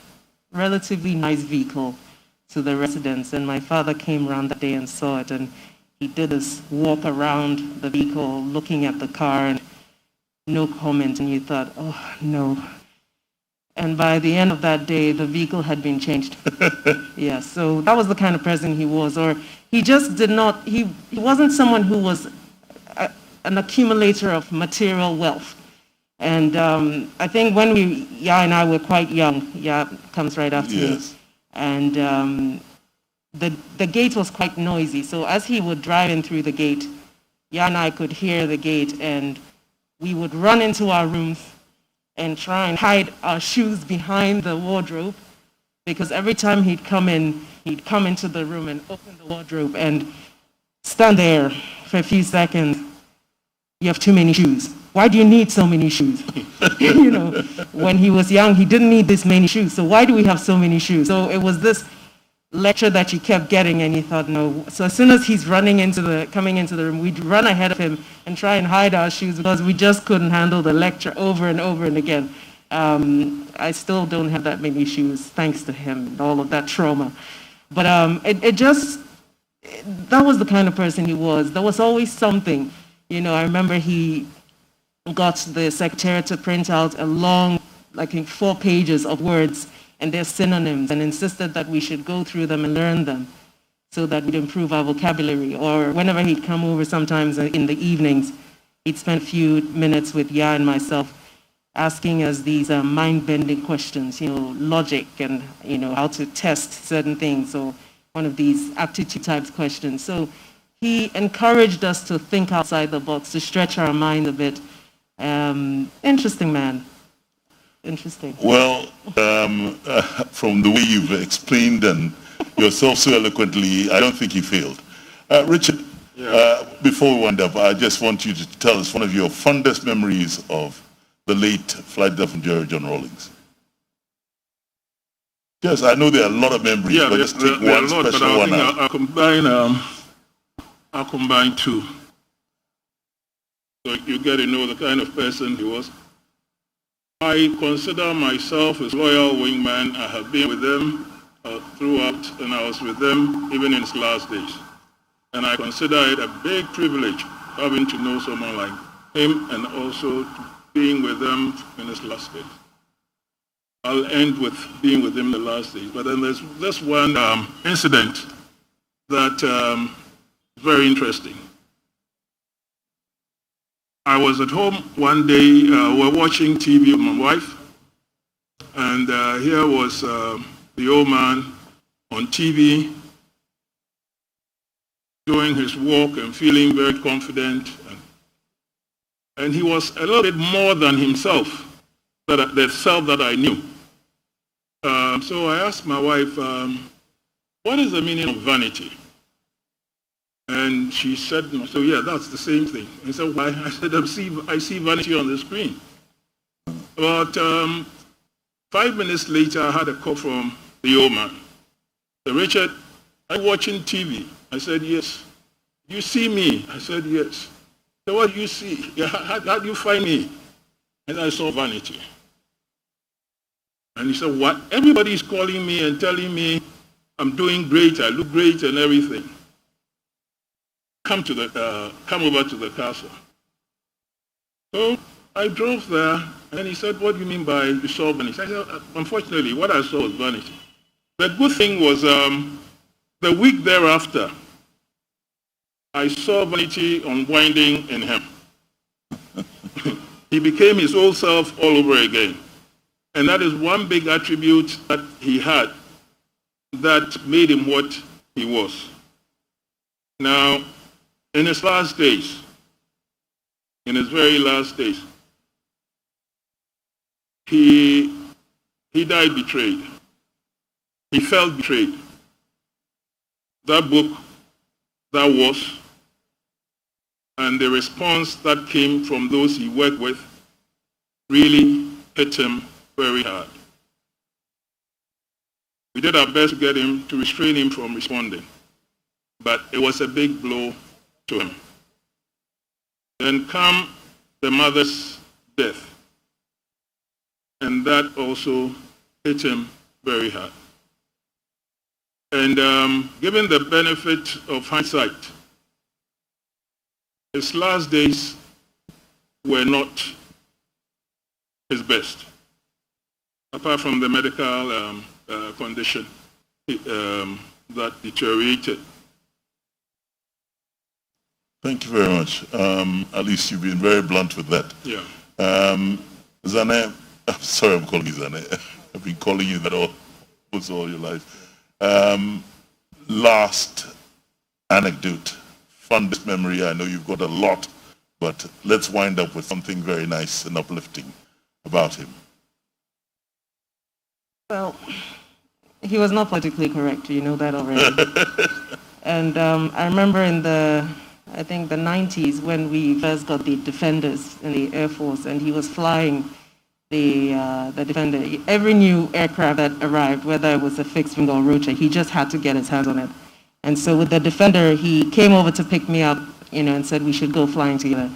relatively nice vehicle to the residence. And my father came around that day and saw it, and he did this walk around the vehicle looking at the car and no comment, and you thought, oh no. And by the end of that day, the vehicle had been changed. Yeah, so that was the kind of person he was. Or he just did not, he wasn't someone who was an accumulator of material wealth. And I think when Ya and I were quite young, Ya comes right after me. And the gate was quite noisy. So as he would drive in through the gate, Ya and I could hear the gate, and we would run into our rooms and try and hide our shoes behind the wardrobe, because every time he'd come into the room and open the wardrobe and stand there for a few seconds. You have too many shoes. Why do you need so many shoes? You know, when he was young, he didn't need this many shoes. So why do we have so many shoes? So it was this lecture that you kept getting, and you thought, no. So as soon as he's coming into the room, we'd run ahead of him and try and hide our shoes, because we just couldn't handle the lecture over and over and again. I still don't have that many shoes, thanks to him and all of that trauma. But that was the kind of person he was. There was always something. You know, I remember he got the secretariat to print out a long, like 4 pages of words and their synonyms, and insisted that we should go through them and learn them so that we'd improve our vocabulary. Or whenever he'd come over sometimes in the evenings, he'd spend a few minutes with Ya and myself asking us these mind-bending questions, you know, logic and, you know, how to test certain things, or one of these aptitude types questions. So he encouraged us to think outside the box, to stretch our mind a bit. Interesting man. Interesting. Well, from the way you've explained and yourself so eloquently, I don't think he failed. Richard, before we wind up, I just want you to tell us one of your fondest memories of the late Flight General John Rawlings. Yes, I know there are a lot of memories, but just take one special one out. I'll combine two. So you get to know the kind of person he was. I consider myself a loyal wingman. I have been with them throughout, and I was with them even in his last days. And I consider it a big privilege having to know someone like him, and also being with them in his last days. I'll end with being with him in the last days. But then there's this one incident that is very interesting. I was at home one day, we're watching TV with my wife, and here was the old man on TV doing his walk and feeling very confident. And he was a little bit more than himself, the self that I knew. So I asked my wife, what is the meaning of vanity? And she said, so yeah, that's the same thing. I said, why? I said, I see vanity on the screen. About 5 minutes later, I had a call from the old man. Said, Richard, are you watching TV? I said, yes. You see me? I said, yes. So what do you see? How do you find me? And I saw vanity. And he said, what? Everybody's calling me and telling me I'm doing great, I look great and everything. Come over to the castle. So I drove there, and he said, what do you mean by you saw vanity? I said, unfortunately, what I saw was vanity. The good thing was the week thereafter, I saw vanity unwinding in him. He became his old self all over again. And that is one big attribute that he had that made him what he was. Now, in his last days, in his very last days, he died betrayed. He felt betrayed. That book, that was, and the response that came from those he worked with really hit him very hard. We did our best to restrain him from responding, but it was a big blow to him. Then come the mother's death. and that also hit him very hard. And given the benefit of hindsight, his last days were not his best, apart from the medical condition that deteriorated. Thank you very much. At least you've been very blunt with that. Yeah. Zane, I'm sorry I'm calling you Zane. I've been calling you that all your life. Last anecdote, fondest memory. I know you've got a lot, but let's wind up with something very nice and uplifting about him. Well, he was not politically correct, you know that already. And I remember in the 90s when we first got the Defenders in the Air Force, and he was flying the Defender. Every new aircraft that arrived, whether it was a fixed wing or rotor, he just had to get his hands on it. And so with the Defender, he came over to pick me up, and said we should go flying together.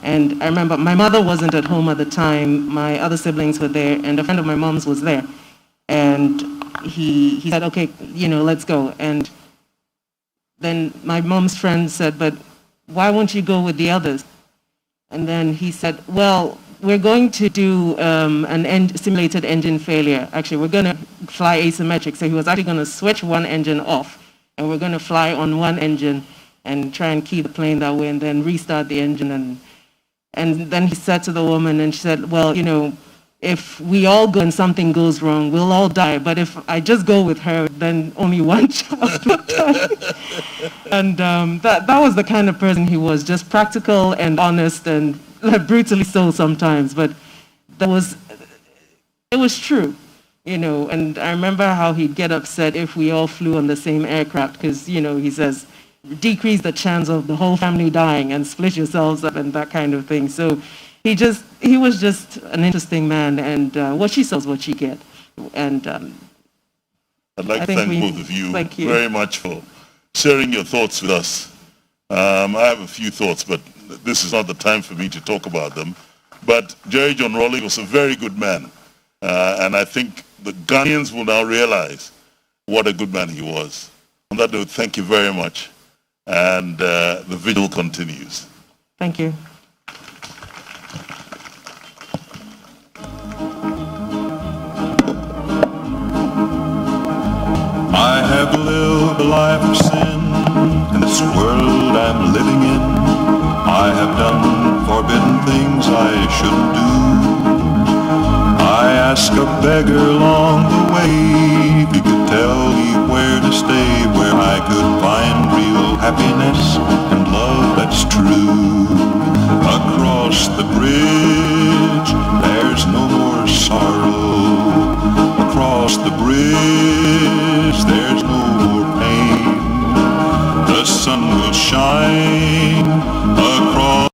And I remember my mother wasn't at home at the time, my other siblings were there, and a friend of my mom's was there. And he said, okay, let's go. And then my mom's friend said, but why won't you go with the others? And then he said, well, we're going to do simulated engine failure. Actually, we're going to fly asymmetric. So he was actually going to switch one engine off, and we're going to fly on one engine and try and keep the plane that way, and then restart the engine. And then he said to the woman, and she said, well, if we all go and something goes wrong, we'll all die. But if I just go with her, then only one child will die. And that was the kind of person he was, just practical and honest and brutally so sometimes. But it was true, And I remember how he'd get upset if we all flew on the same aircraft because, he says, decrease the chance of the whole family dying and split yourselves up and that kind of thing. So he was just an interesting man, and what she saw is what she get. And I'd like to thank both of you very much for sharing your thoughts with us. I have a few thoughts, but this is not the time for me to talk about them. But Jerry John Rawlings was a very good man, and I think the Ghanaians will now realize what a good man he was. On that note, thank you very much, and the vigil continues. Thank you. I have lived a life of sin in this world I'm living in. I have done forbidden things I shouldn't do. I asked a beggar along the way if he could tell me where to stay, where I could find real happiness and love that's true. Across the bridge, there's no more sorrow. Across the bridge, there's no more pain. The sun will shine across.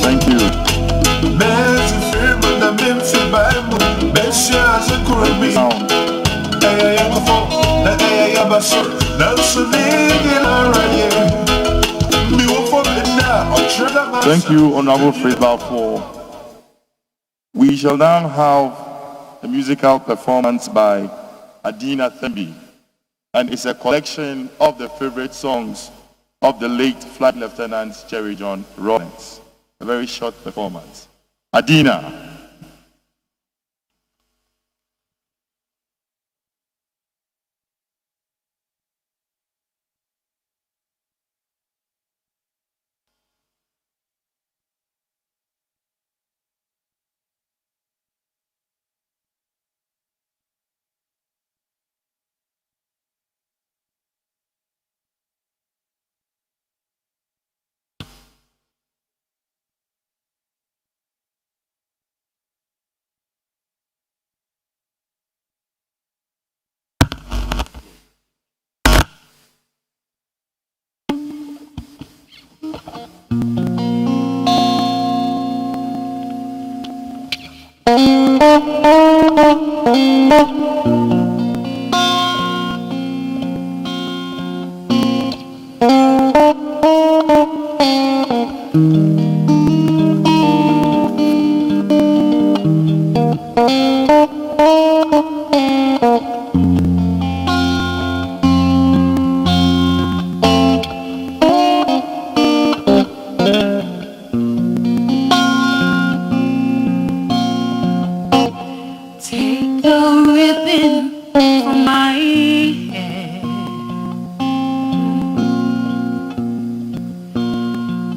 Thank you. Thank you, Honorable Fred Balfour. We shall now have a musical performance by Adina Thembi, and it's a collection of the favorite songs of the late Flight Lieutenant Jerry John Rawlings. A very short performance. Adina. Take the ribbon from my head,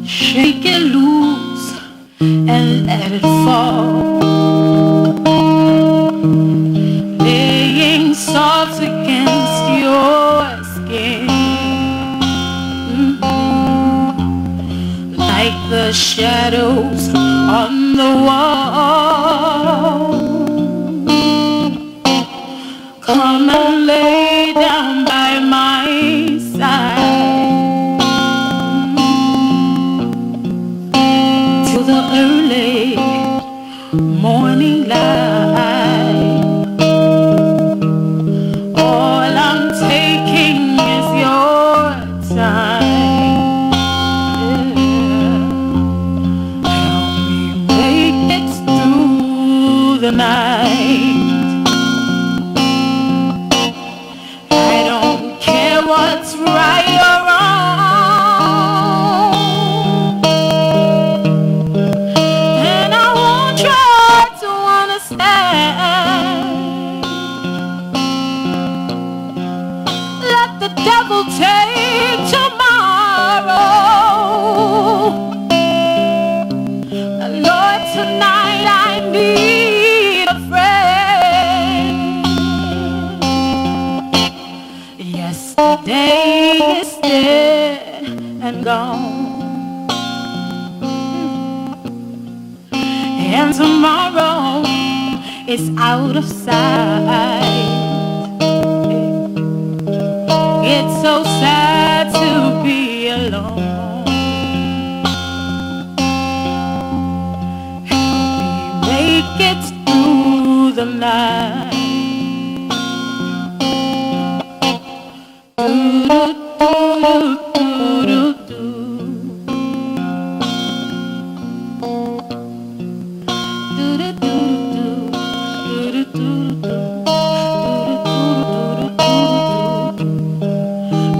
shake it loose and let it fall, laying soft against your skin, like the shadows on the wall. Come and lay down by my side till the early morning light. All I'm taking is your time. Help me make it through the night. What's right or wrong, and I won't try to understand. Let the devil take tomorrow. Lord, tonight I need a friend. Yesterday is dead and gone, and tomorrow is out of sight. It's so sad to be alone. Help me make it through the night.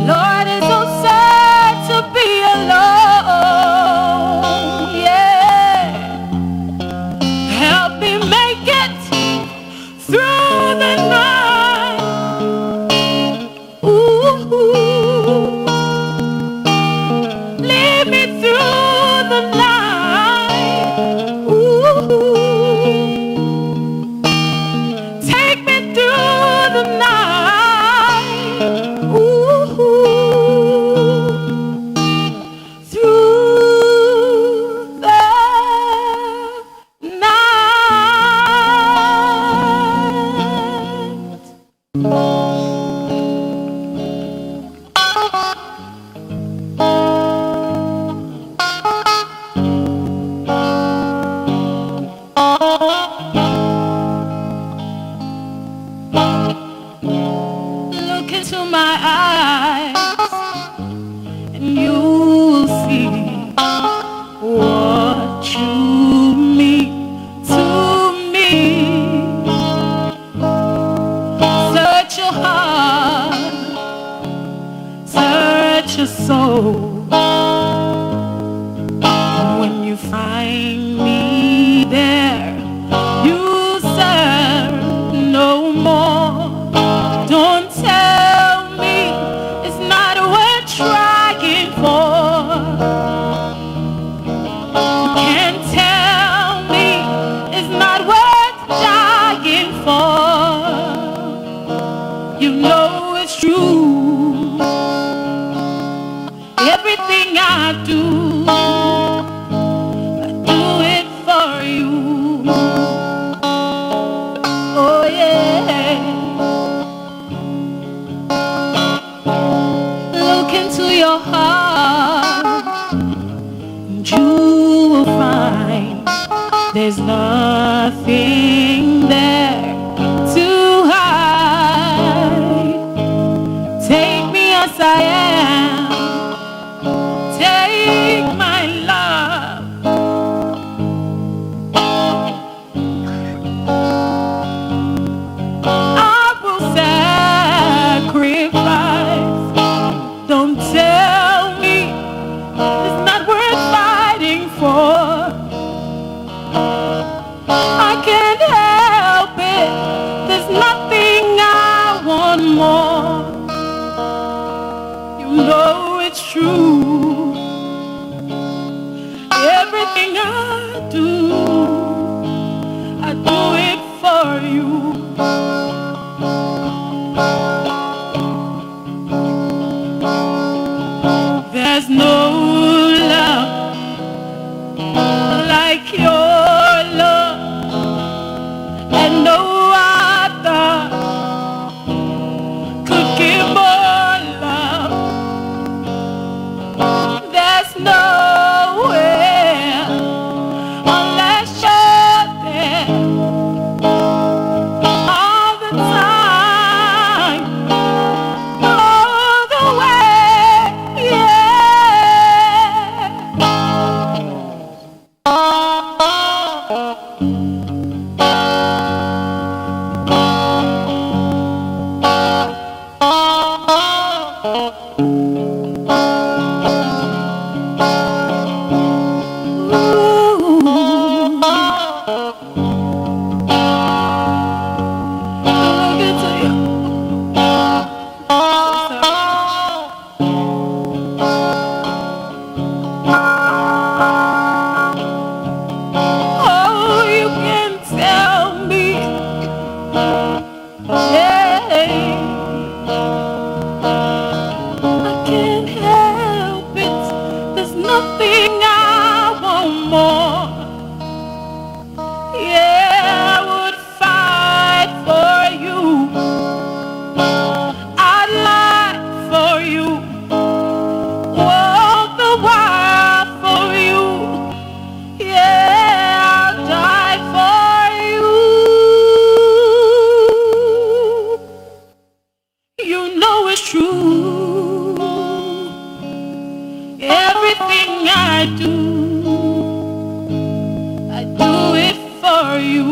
Lord, it's so sad to be alone. Yeah, help me make it through the night. Ooh, lead me through the night. Ooh, take me through the night. Ooh, through the Look into my eyes and you'll see what you mean to me. Search your heart, search your soul, and when you find me there, you serve no more. Don't tell me it's not worth trying for. You can't tell me it's not worth dying for. You know it's true. Everything I do it for you. Oh yeah. Look into your heart and you will find there's nothing there more. You know it's true. Everything I do it for you. There's no love like your love, and no other could give more love. There's nowhere unless you're there all the time, all the way, oh, you can tell me, yeah, I can't help it. There's nothing I want more. Yeah, I would fight for you. I'd lie for you. Walk the wild for you. Yeah, I'll die for you. You know it's true. Everything I do it for you.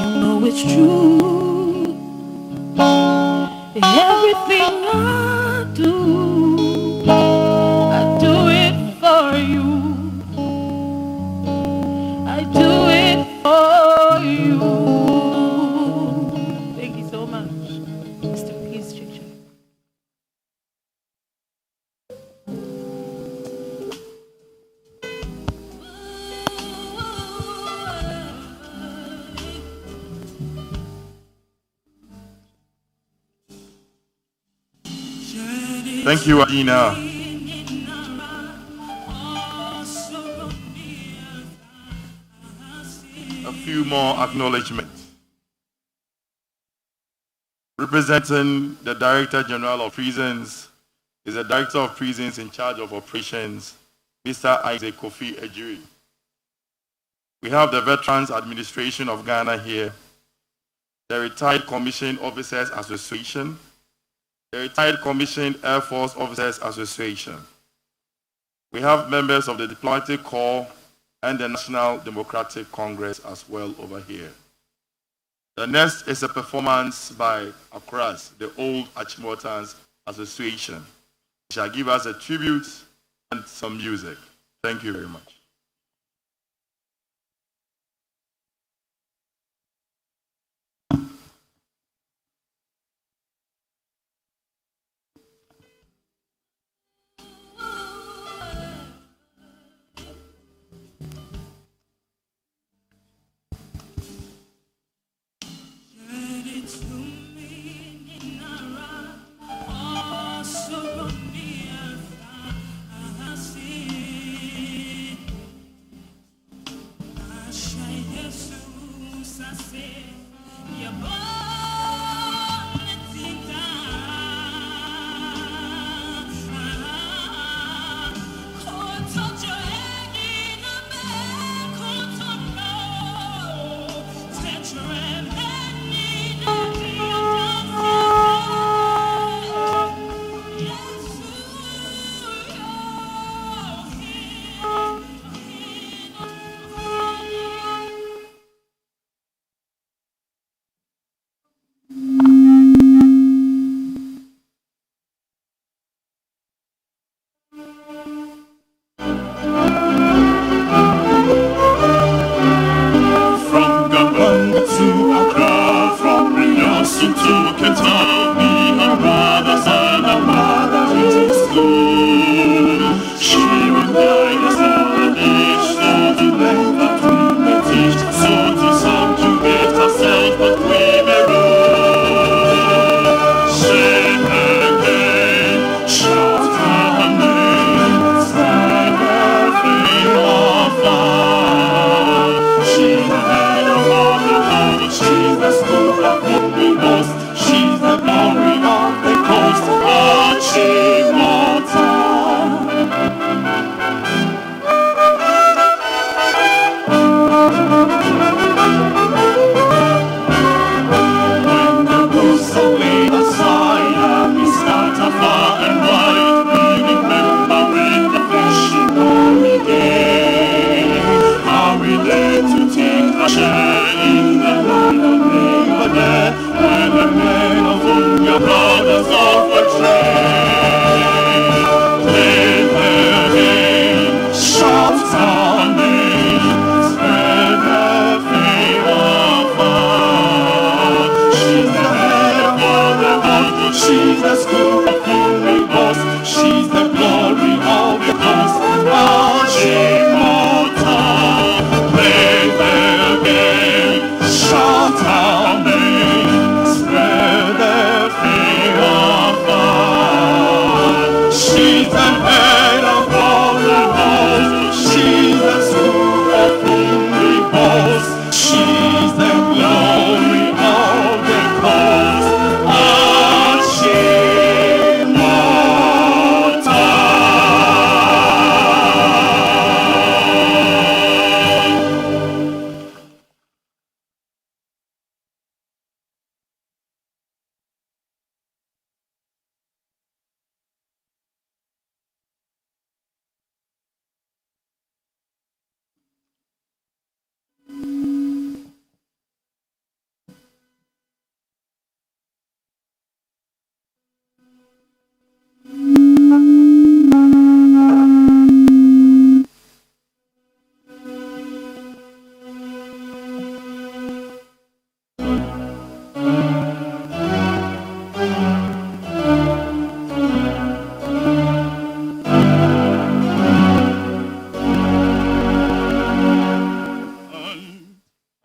You know it's true. Everything I do it for you. I do it for you. Thank you so much, Mr. Peace Chicha. Thank you, Adina. A few more acknowledgements. Representing the Director General of Prisons is the Director of Prisons in charge of operations, Mr. Isaac Kofi Ejiri. We have the Veterans Administration of Ghana here, the Retired Commissioned Officers Association, the Retired Commissioned Air Force Officers Association. We have members of the Diplomatic Corps and the National Democratic Congress as well over here. The next is a performance by Akras, the Old Achimotans Association. They shall give us a tribute and some music. Thank you very much.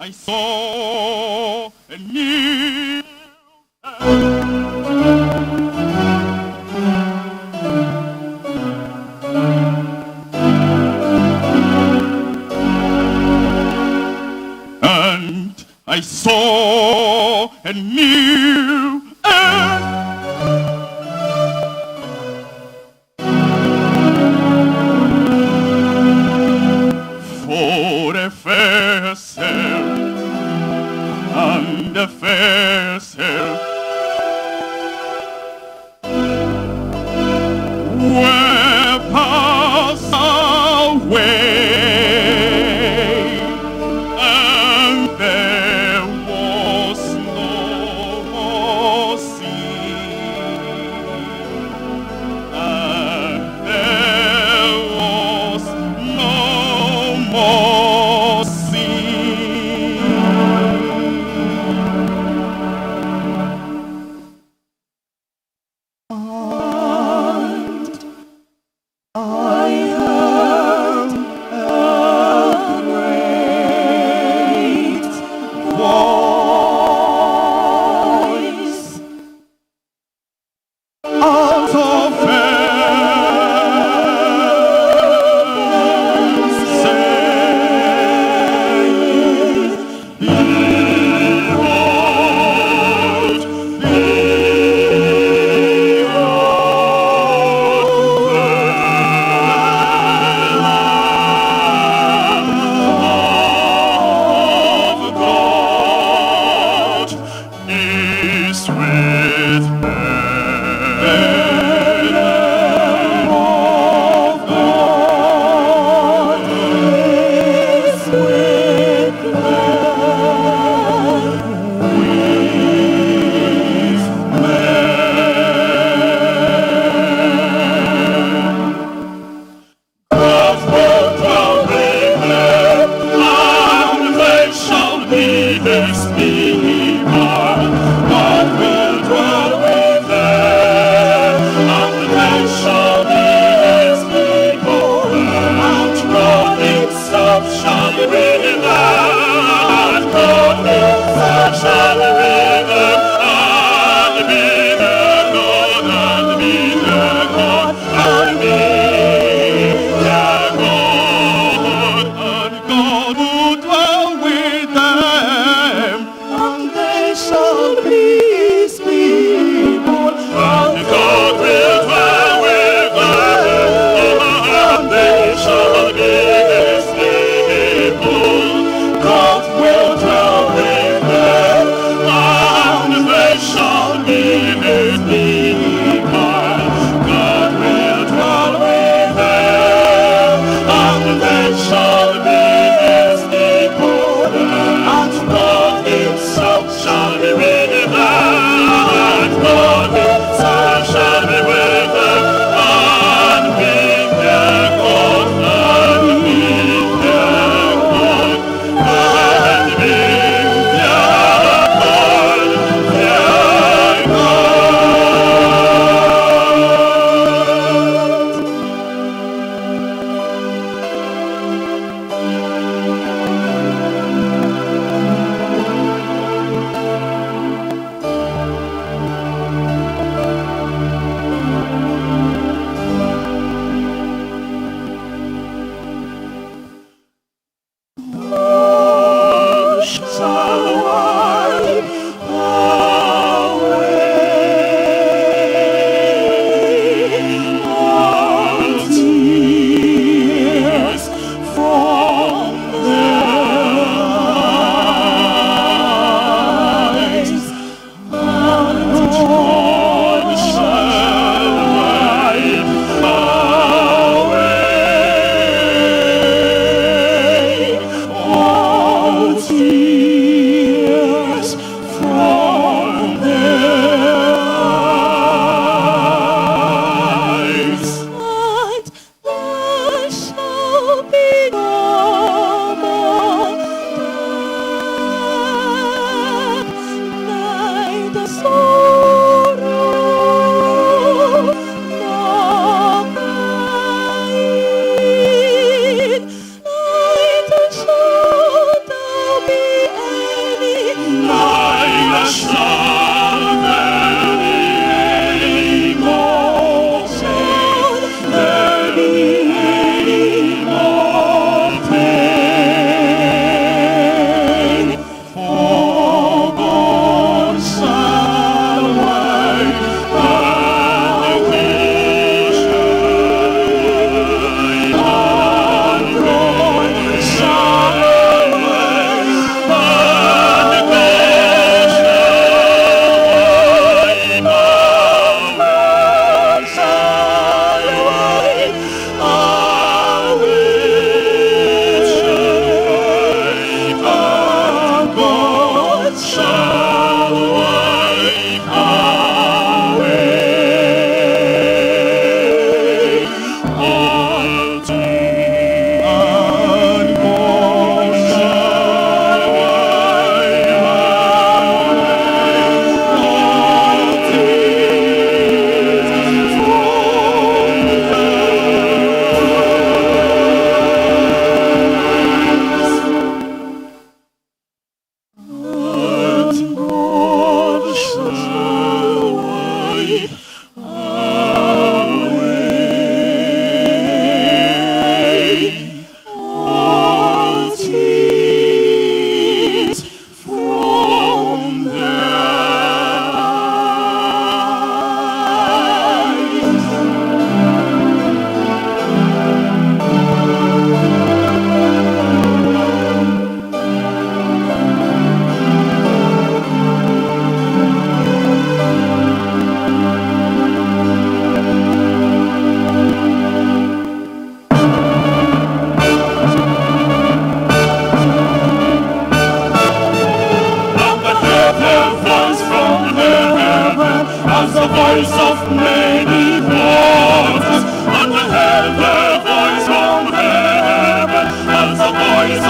I saw a new and I saw a new earth. For the fair self and the fair self were passed away, and there was no more sea, and there was no more sea. And I heard a great voice out of heaven saying, Behold, is with people.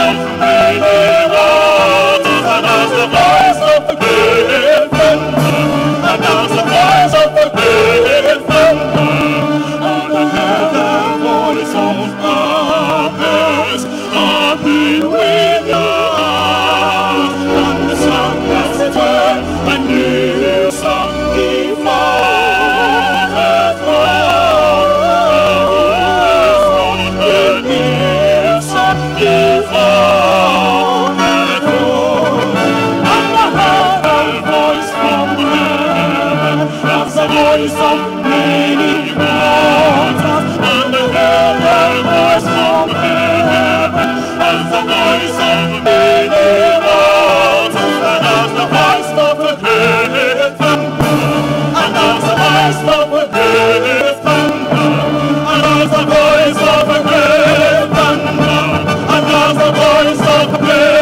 of many waters, and as the voice of the great thunder, and as the voice of the great thunder, and I heard the voice of others, open with your heart, and the song has turned a new song before the throne. A new song before the throne. And I heard a voice from heaven, as the voice of many waters. And I heard a voice from heaven, as the voice of many waters. And as the voice of the great thunder, and as the voice of the great thunder, and as the voice of the great thunder, and as the voice of the great